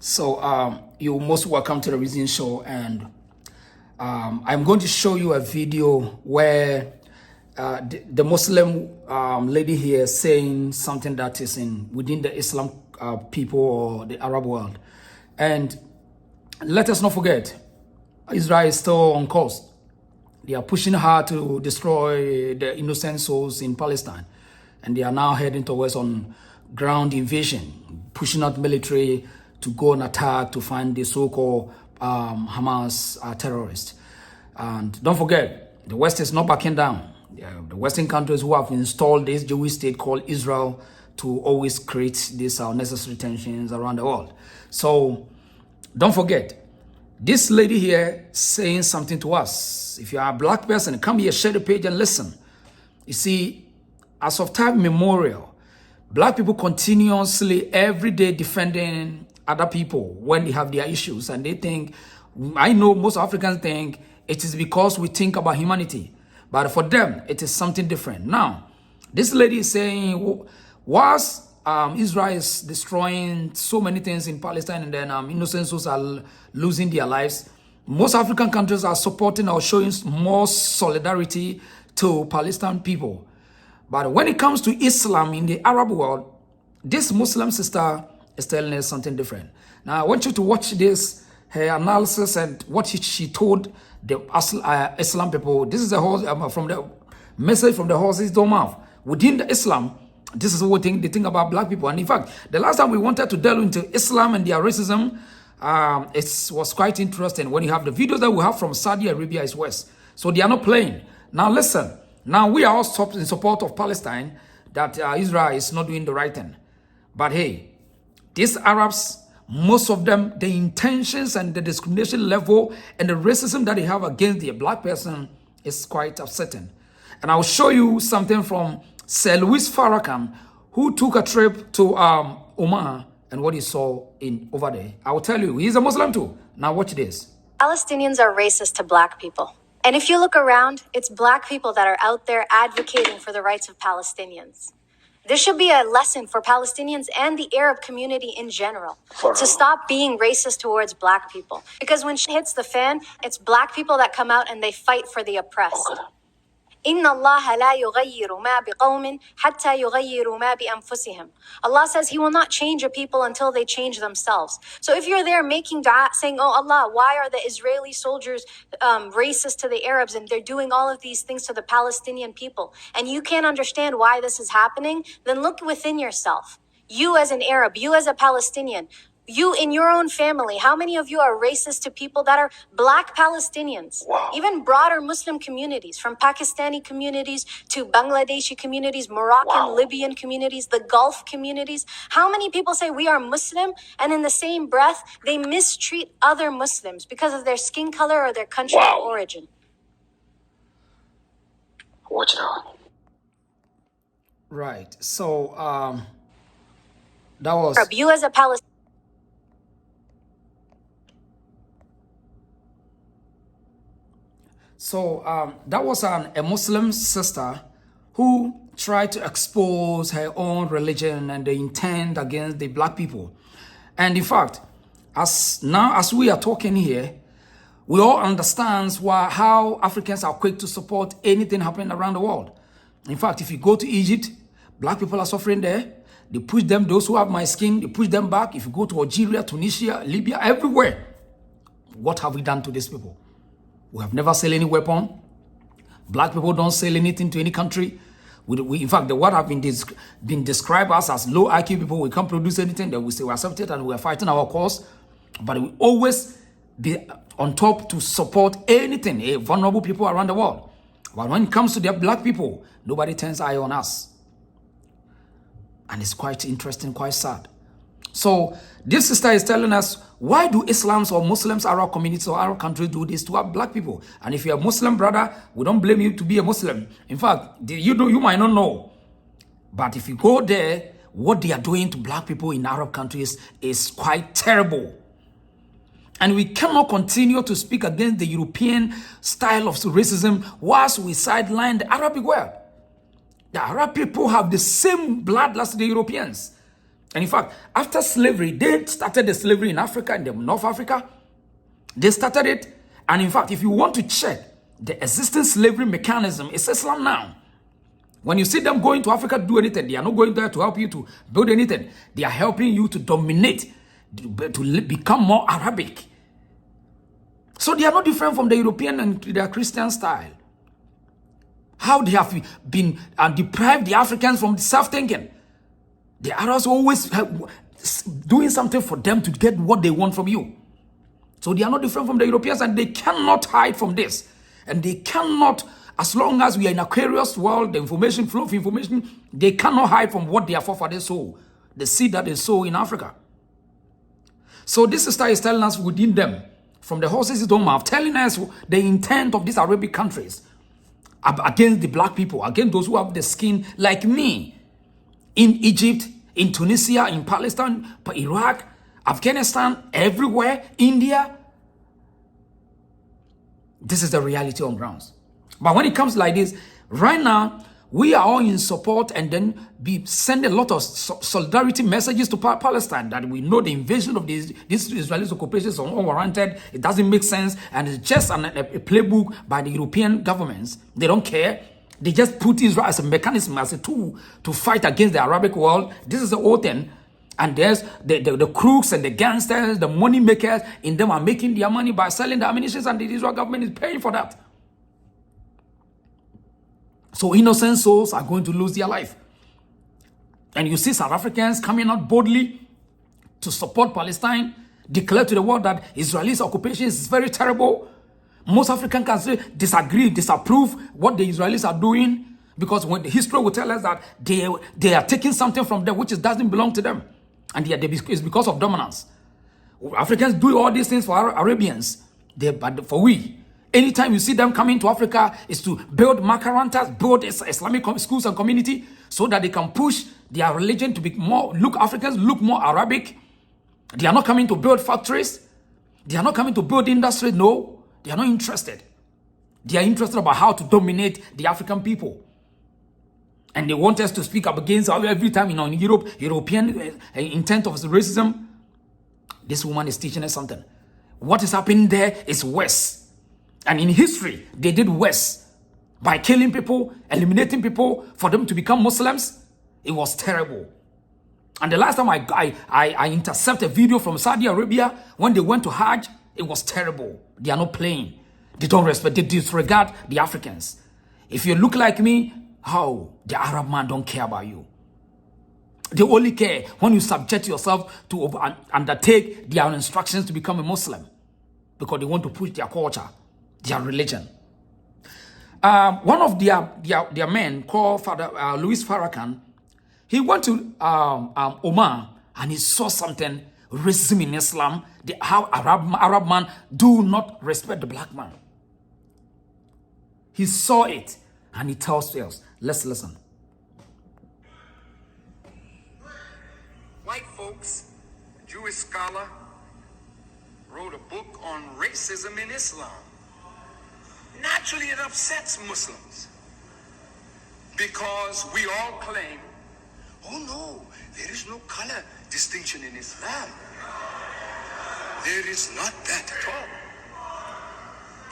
So you're most welcome to the Reason Show, and I'm going to show you a video where the Muslim lady here is saying something that is within the Islam people or the Arab world. And let us not forget, Israel is still on course. They are pushing hard to destroy the innocent souls in Palestine. And they are now heading towards on ground invasion, pushing out military to go and attack to find the so-called Hamas terrorists. And don't forget, the West is not backing down. The Western countries who have installed this Jewish state called Israel to always create these unnecessary tensions around the world. So don't forget, this lady here saying something to us. If you are a black person, come here, share the page and listen. You see, as of time memorial, black people continuously every day defending other people when they have their issues. And they think, I know most Africans think it is because we think about humanity. But for them, it is something different. Now, this lady is saying, whilst Israel is destroying so many things in Palestine and then innocent souls are losing their lives, most African countries are supporting or showing more solidarity to Palestinian people. But when it comes to Islam in the Arab world, this Muslim sister is telling us something different. Now, I want you to watch this, her analysis and what she told the Islam people. This is from the message from the horse's mouth. Within the Islam, this is what they think about black people. And in fact, the last time we wanted to delve into Islam and their racism, it was quite interesting. When you have the videos that we have from Saudi Arabia is West. So they are not playing. Now listen, now we are all in support of Palestine, that Israel is not doing the right thing. But hey, these Arabs, most of them, the intentions and the discrimination level and the racism that they have against the black person is quite upsetting. And I'll show you something from Sir Louis Farrakhan, who took a trip to Oman and what he saw over there. I will tell you, he's a Muslim too. Now watch this. Palestinians are racist to black people. And if you look around, it's black people that are out there advocating for the rights of Palestinians. This should be a lesson for Palestinians and the Arab community in general to stop being racist towards black people. Because when shit hits the fan, it's black people that come out and they fight for the oppressed. إِنَّ اللَّهَ لَا يُغَيِّرُ مَا بِقَوْمٍ حَتَّى يُغَيِّرُوا مَا بِأَنفُسِهِمْ. Allah says He will not change a people until they change themselves. So if you're there making dua, saying, oh Allah, why are the Israeli soldiers racist to the Arabs and they're doing all of these things to the Palestinian people, and you can't understand why this is happening, then look within yourself. You as an Arab, you as a Palestinian, you in your own family, how many of you are racist to people that are black Palestinians? Wow. Even broader Muslim communities, from Pakistani communities to Bangladeshi communities, Moroccan, Libyan communities, the Gulf communities. How many people say we are Muslim and in the same breath, they mistreat other Muslims because of their skin color or their country of origin? Watch it out. Right. So, that was... You as a Palestinian... So that was a Muslim sister who tried to expose her own religion and the intent against the black people. And in fact, as we are talking here, we all understand how Africans are quick to support anything happening around the world. In fact, if you go to Egypt, black people are suffering there. They push them, those who have my skin, they push them back. If you go to Algeria, Tunisia, Libya, everywhere, what have we done to these people? We have never sold any weapon. Black people don't sell anything to any country. In fact, the what have been described us as low IQ people. We can't produce anything. That we say we accept it and we are fighting our cause. But we always be on top to support anything, vulnerable people around the world. But when it comes to the black people, nobody turns eye on us. And it's quite interesting, quite sad. So this sister is telling us, why do Islams or Muslims, Arab communities or Arab countries do this to our black people? And if you're a Muslim brother, we don't blame you to be a Muslim. In fact, you might not know. But if you go there, what they are doing to black people in Arab countries is quite terrible. And we cannot continue to speak against the European style of racism whilst we sideline the Arabic world. The Arab people have the same bloodlust as the Europeans. And in fact, after slavery, they started the slavery in Africa, in the North Africa. They started it. And in fact, if you want to check the existing slavery mechanism, it's Islam now. When you see them going to Africa to do anything, they are not going there to help you to build anything. They are helping you to dominate, to become more Arabic. So they are not different from the European and their Christian style. How they have been deprived the Africans from self-thinking. The Arabs always doing something for them to get what they want from you. So they are not different from the Europeans, and they cannot hide from this. And they cannot, as long as we are in a curious world, the information, flow of information, they cannot hide from what their forefathers sow, the seed that they sow in Africa. So this sister is telling us within them, from the horse's own mouth, telling us the intent of these Arabic countries against the black people, against those who have the skin like me, in Egypt, in Tunisia, in Palestine, Iraq, Afghanistan, everywhere, India. This is the reality on grounds. But when it comes like this, right now, we are all in support, and then we send a lot of solidarity messages to Palestine that we know the invasion of this Israeli occupation is unwarranted. It doesn't make sense, and it's just a playbook by the European governments. They don't care. They just put Israel as a mechanism, as a tool to fight against the Arabic world. This is the whole thing. And there's the crooks and the gangsters, the money makers in them are making their money by selling the ammunition, and the Israel government is paying for that. So innocent souls are going to lose their life. And you see South Africans coming out boldly to support Palestine, declare to the world that Israeli occupation is very terrible. Most African countries disagree, disapprove what the Israelis are doing, because when the history will tell us that they are taking something from them which doesn't belong to them. And it's because of dominance. Africans do all these things for Arabians, but for we. Anytime you see them coming to Africa, is to build makarantas, build Islamic schools and community, so that they can push their religion to be more, Africans look more Arabic. They are not coming to build factories. They are not coming to build industry. No, they are not interested. They are interested about how to dominate the African people. And they want us to speak up against every time, in Europe, European intent of racism. This woman is teaching us something. What is happening there is worse. And in history, they did worse by killing people, eliminating people for them to become Muslims. It was terrible. And the last time I intercepted a video from Saudi Arabia when they went to Hajj, it was terrible. They are not playing. They don't respect, they disregard the Africans. If you look like me, how? The Arab man don't care about you. They only care when you subject yourself to undertake their instructions to become a Muslim, because they want to push their culture, their religion. One of their men called Louis Farrakhan, he went to Oman, and he saw something, racism in Islam, how Arab man do not respect the black man. He saw it, and he tells us. Let's listen. White folks, a Jewish scholar, wrote a book on racism in Islam. Naturally, it upsets Muslims, because we all claim, oh no, there is no color distinction in Islam. There is not that at all.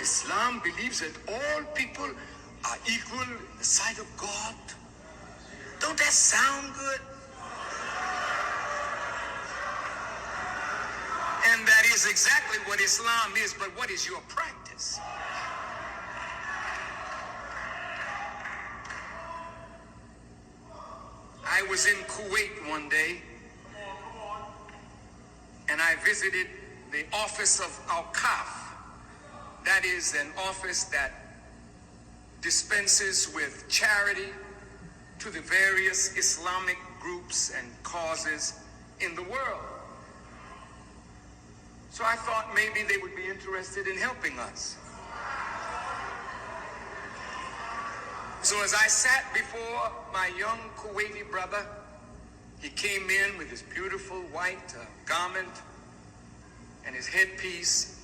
Islam believes that all people are equal in the sight of God. Don't that sound good? And that is exactly what Islam is, but what is your practice? I was in Kuwait one day, and I visited the office of Al-Kaf. That is an office that dispenses with charity to the various Islamic groups and causes in the world. So I thought maybe they would be interested in helping us. So as I sat before my young Kuwaiti brother, he came in with his beautiful white garment and his headpiece,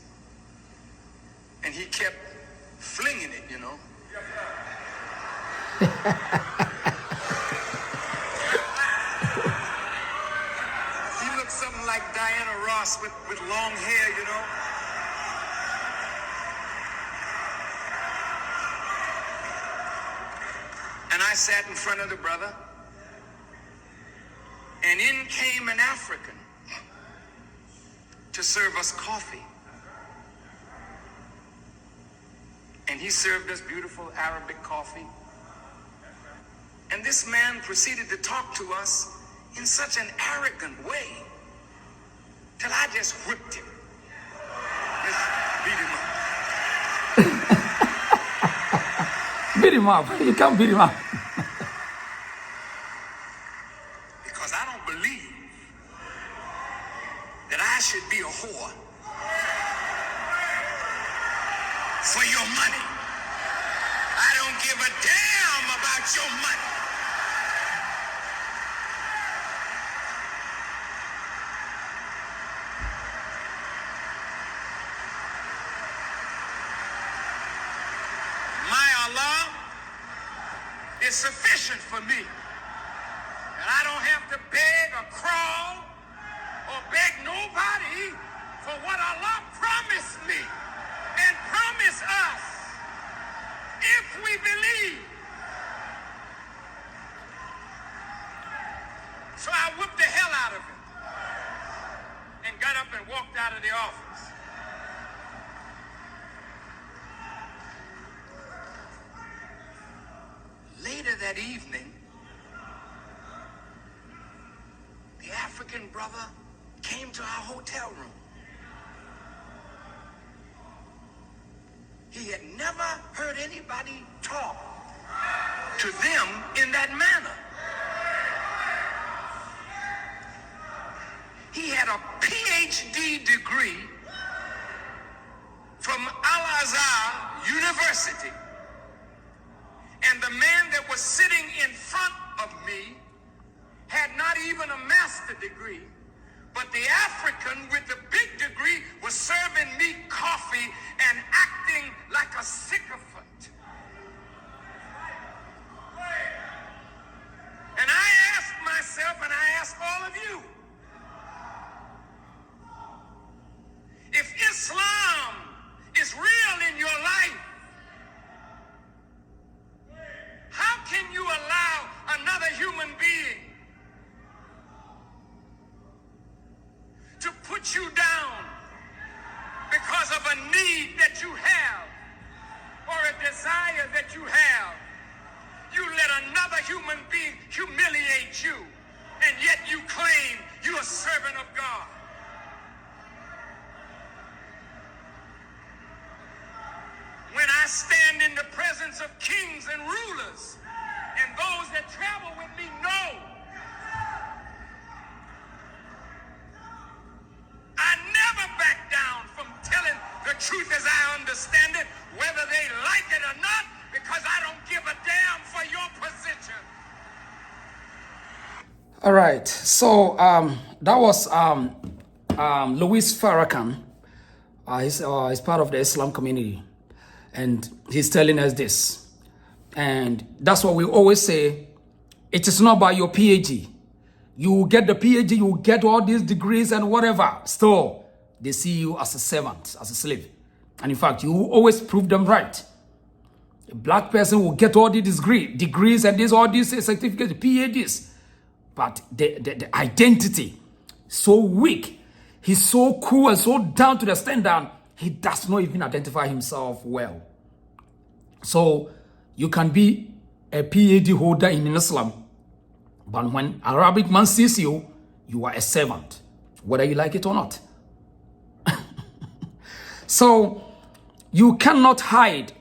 and he kept flinging it, you know. Diana Ross with long hair, you know. And I sat in front of the brother, and in came an African to serve us coffee. And he served us beautiful Arabic coffee. And this man proceeded to talk to us in such an arrogant way till I just whipped him. Just beat him up. Beat him up. You can't beat him up. Because I don't believe that I should be a whore for your money. I don't give a damn about your money. My Allah is sufficient for me. And I don't have to beg or crawl or beg nobody for what Allah promised me and promised us if we believe. So I whooped the hell out of him and got up and walked out of the office. Later that evening, the African brother came to our hotel room. He had never heard anybody talk to them in that manner. He had a PhD degree from Al-Azhar University. And the man that was sitting in front of me had not even a master's degree, but the African with the big degree was serving me coffee and acting like a sycophant. And I asked myself, and I ask all of you, if Islam is real in your life, how can you allow another human being to put you down because of a need that you have or a desire that you have? You let another human being humiliate you, and yet you claim you're a servant of God. When I stand in the presence of kings and rulers, and those that travel with me know, I never back down from telling the truth as I understand it, whether they like it or not, because I don't give a damn for your position. All right. So that was Louis Farrakhan. He's part of the Islam community. And he's telling us this. And that's what we always say. It is not by your PhD. You get the PhD, you get all these degrees and whatever. Still, they see you as a servant, as a slave. And in fact, you always prove them right. A black person will get all these degrees and all these certificates, PhDs. But the identity, so weak. He's so cool and so down to the standard, he does not even identify himself well. So you can be a PhD holder in Islam, but when Arabic man sees you, you are a servant, whether you like it or not. So you cannot hide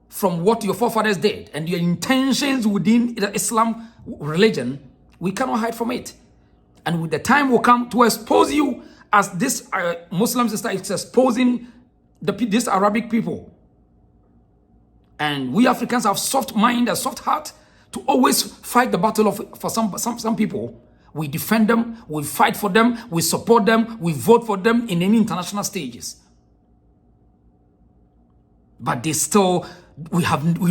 from what your forefathers did and your intentions within the Islam religion. We cannot hide from it. And with the time will come to expose you, as this Muslim sister is exposing these Arabic people. And we Africans have soft mind and soft heart to always fight the battle for some people. We defend them, we fight for them, we support them, we vote for them in any international stages. But they still, we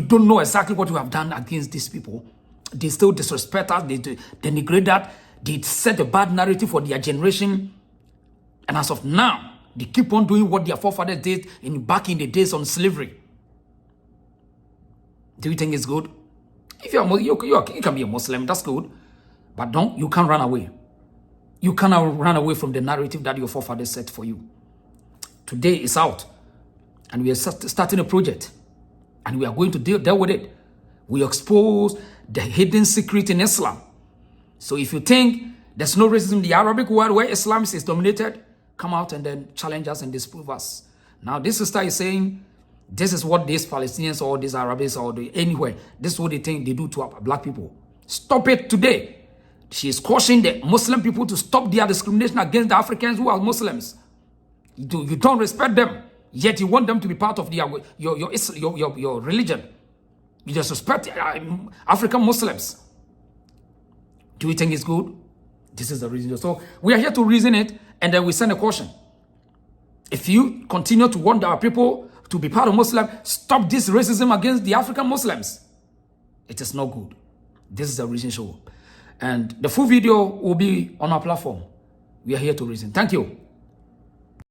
don't know exactly what we have done against these people. They still disrespect us, they denigrate that, they set a bad narrative for their generation. And as of now, they keep on doing what their forefathers did back in the days on slavery. Do you think it's good? If you can be a Muslim, that's good. But you can't run away. You cannot run away from the narrative that your forefathers set for you. Today it's out. And we are starting a project. And we are going to deal with it. We expose the hidden secret in Islam. So if you think there's no racism in the Arabic world where Islam is dominated, come out and then challenge us and disprove us. Now this sister is saying, this is what these Palestinians or these Arabs or anywhere, this is what they think they do to black people. Stop it today. She is cautioning the Muslim people to stop their discrimination against the Africans who are Muslims. You don't respect them, yet you want them to be part of your religion. You just respect African Muslims. Do you think it's good? This is the reason. So we are here to reason it, and then we send a caution. If you continue to want our people to be part of Muslim, stop this racism against the African Muslims. It is not good. This is the reason show. And the full video will be on our platform. We are here to reason. Thank you.